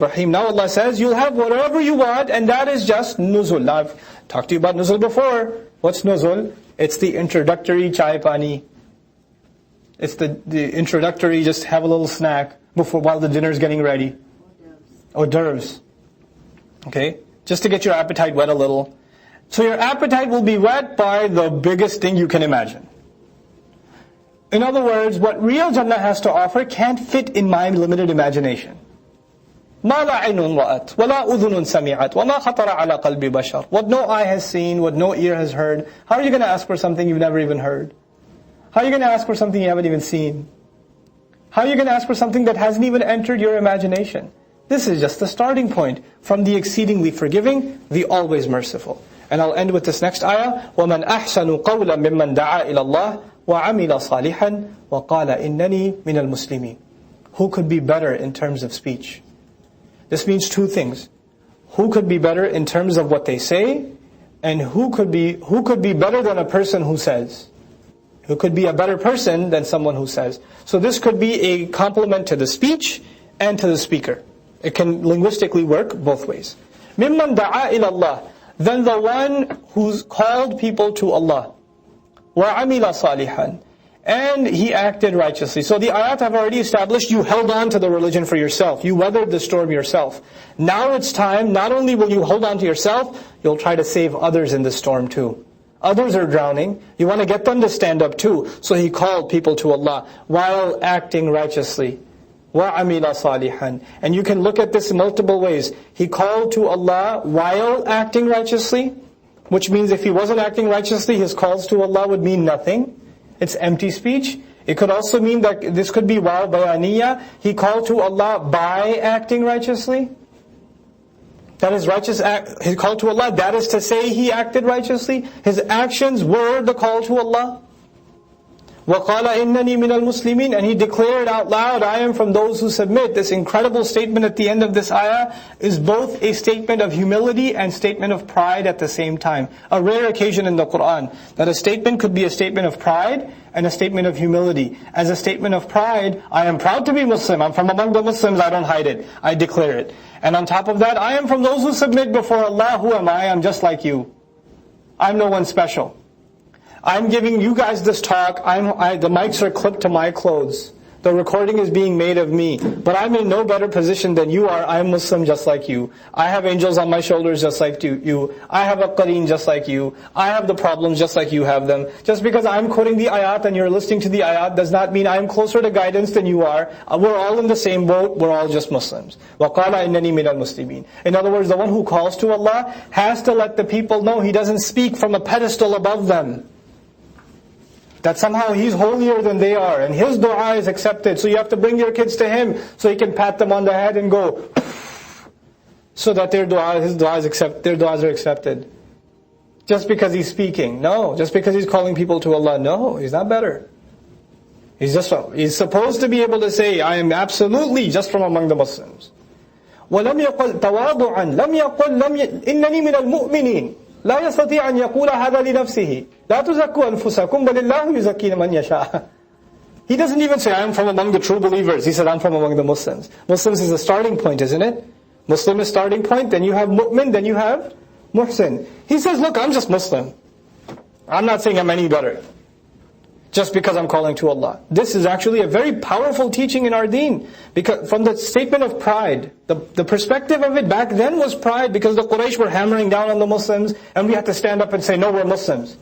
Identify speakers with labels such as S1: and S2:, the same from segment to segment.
S1: Rahim. Now Allah says, you'll have whatever you want, and that is just nuzul. Now I've talked to you about nuzul before. What's nuzul? It's the introductory chai pani. It's the introductory, just have a little snack while the dinner's getting ready. Hors d'oeuvres. Okay? Just to get your appetite wet a little. So your appetite will be wet by the biggest thing you can imagine. In other words, what real Jannah has to offer can't fit in my limited imagination. مَا لَا عَيْنٌ رَأَتْ وَلَا أُذُنٌ سَمِعَتْ وَمَا خَطَرَ عَلَى قَلْبِ بَشَرٍ. What no eye has seen, what no ear has heard. How are you going to ask for something you've never even heard? How are you going to ask for something you haven't even seen? How are you going to ask for something that hasn't even entered your imagination? This is just the starting point from the exceedingly forgiving, the always merciful. And I'll end with this next ayah. وَمَنْ أَحْسَنُ قَوْلًا مِمَّنْ دَعَا إِلَى اللَّهِ وَعَمِلَ صَالِحًا وَقَالَ إِنَّنِي مِنَ الْمُسْلِمِينَ. Who could be better in terms of speech? This means two things. Who could be better in terms of what they say, and who could be better than a person who says? Who could be a better person than someone who says? So this could be a compliment to the speech and to the speaker. It can linguistically work both ways. مِمَّنْ دَعَا إِلَى اللَّهِ. Then the one who's called people to Allah. وَعَمِلَ صَالِحًا. And he acted righteously. So the ayat have already established you held on to the religion for yourself. You weathered the storm yourself. Now it's time, not only will you hold on to yourself, you'll try to save others in the storm too. Others are drowning. You want to get them to stand up too. So he called people to Allah while acting righteously. وَعَمِلَ صَالِحًا. And you can look at this in multiple ways. He called to Allah while acting righteously, which means if he wasn't acting righteously, his calls to Allah would mean nothing. It's empty speech. It could also mean that this could be while bayaniya. He called to Allah by acting righteously. That is righteous act. He called to Allah, that is to say he acted righteously. His actions were the call to Allah. وَقَالَ إِنَّنِي مِنَ الْمُسْلِمِينَ. And he declared out loud, I am from those who submit. This incredible statement at the end of this ayah is both a statement of humility and statement of pride at the same time. A rare occasion in the Qur'an, that a statement could be a statement of pride and a statement of humility. As a statement of pride, I am proud to be Muslim. I'm from among the Muslims, I don't hide it. I declare it. And on top of that, I am from those who submit before Allah. Who am I? I'm just like you. I'm no one special. I'm giving you guys this talk, the mics are clipped to my clothes. The recording is being made of me. But I'm in no better position than you are. I'm Muslim just like you. I have angels on my shoulders just like you. I have a qareen just like you. I have the problems just like you have them. Just because I'm quoting the ayat and you're listening to the ayat does not mean I'm closer to guidance than you are. We're all in the same boat. We're all just Muslims. وَقَالَ إِنَّنِي مِنَ الْمُسْلِمِينَ. In other words, the one who calls to Allah has to let the people know he doesn't speak from a pedestal above them. That somehow he's holier than they are, and his dua is accepted. So you have to bring your kids to him, so he can pat them on the head and go, so that his duas are accepted. Just because he's speaking, no. Just because he's calling people to Allah, no. He's not better. He's supposed to be able to say, I am absolutely just from among the Muslims. وَلَمْ يَقُلْ تَوَاضُعًا لَمْ يَقُلْ إِنَّنِي مِنَ الْمُؤْمِنِينَ لا يستطيع أن يقول هذا لنفسه لا تزكوا أنفسكم بل الله يزكي من يشاء. He doesn't even say, I am from among the true believers. He said, I'm from among the Muslims. Muslims is the starting point, isn't it? Muslim is starting point, then you have mu'min, then you have muhsin. He says, look, I'm just Muslim. I'm not saying I'm any better. Just because I'm calling to Allah. This is actually a very powerful teaching in our deen. Because from the statement of pride, the perspective of it back then was pride, because the Quraysh were hammering down on the Muslims, and we had to stand up and say, no, we're Muslims.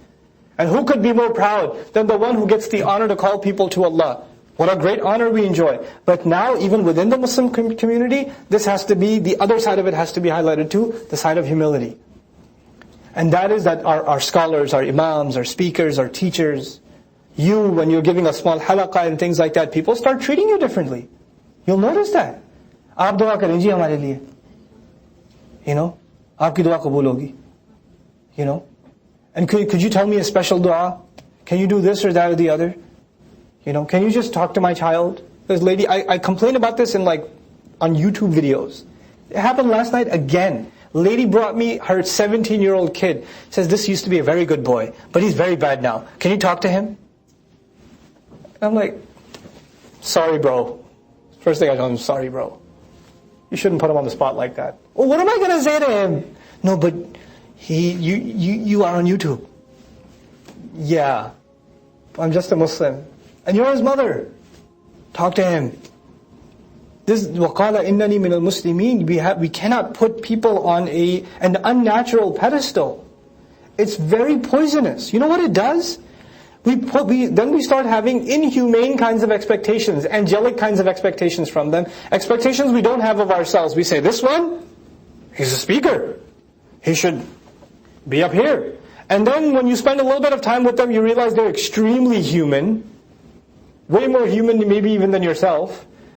S1: And who could be more proud than the one who gets the honor to call people to Allah? What a great honor we enjoy. But now, even within the Muslim community, this has to be, the other side of it has to be highlighted too, the side of humility. And that is that our scholars, our imams, our speakers, our teachers, you, when you're giving a small halaqah and things like that, people start treating you differently. You'll notice that. आप दुआ करें जी हमारे लिए. You know, आपकी दुआ कबूल होगी. You know, and could you tell me a special dua? Can you do this or that or the other? You know, can you just talk to my child? This lady, I complain about this on YouTube videos. It happened last night again. Lady brought me her 17-year-old kid. Says, this used to be a very good boy, but he's very bad now. Can you talk to him? I'm like, sorry bro. First thing I tell him, sorry bro. You shouldn't put him on the spot like that. Well, what am I going to say to him? No, but you are on YouTube. Yeah, I'm just a Muslim. And you're his mother. Talk to him. This وَقَالَ إِنَّنِي مِنَ الْمُسْلِمِينَ. We cannot put people on an unnatural pedestal. It's very poisonous. You know what it does? Then we start having inhumane kinds of expectations, angelic kinds of expectations from them, expectations we don't have of ourselves. We say, this one, he's a speaker. He should be up here. And then when you spend a little bit of time with them, you realize they're extremely human, way more human maybe even than yourself.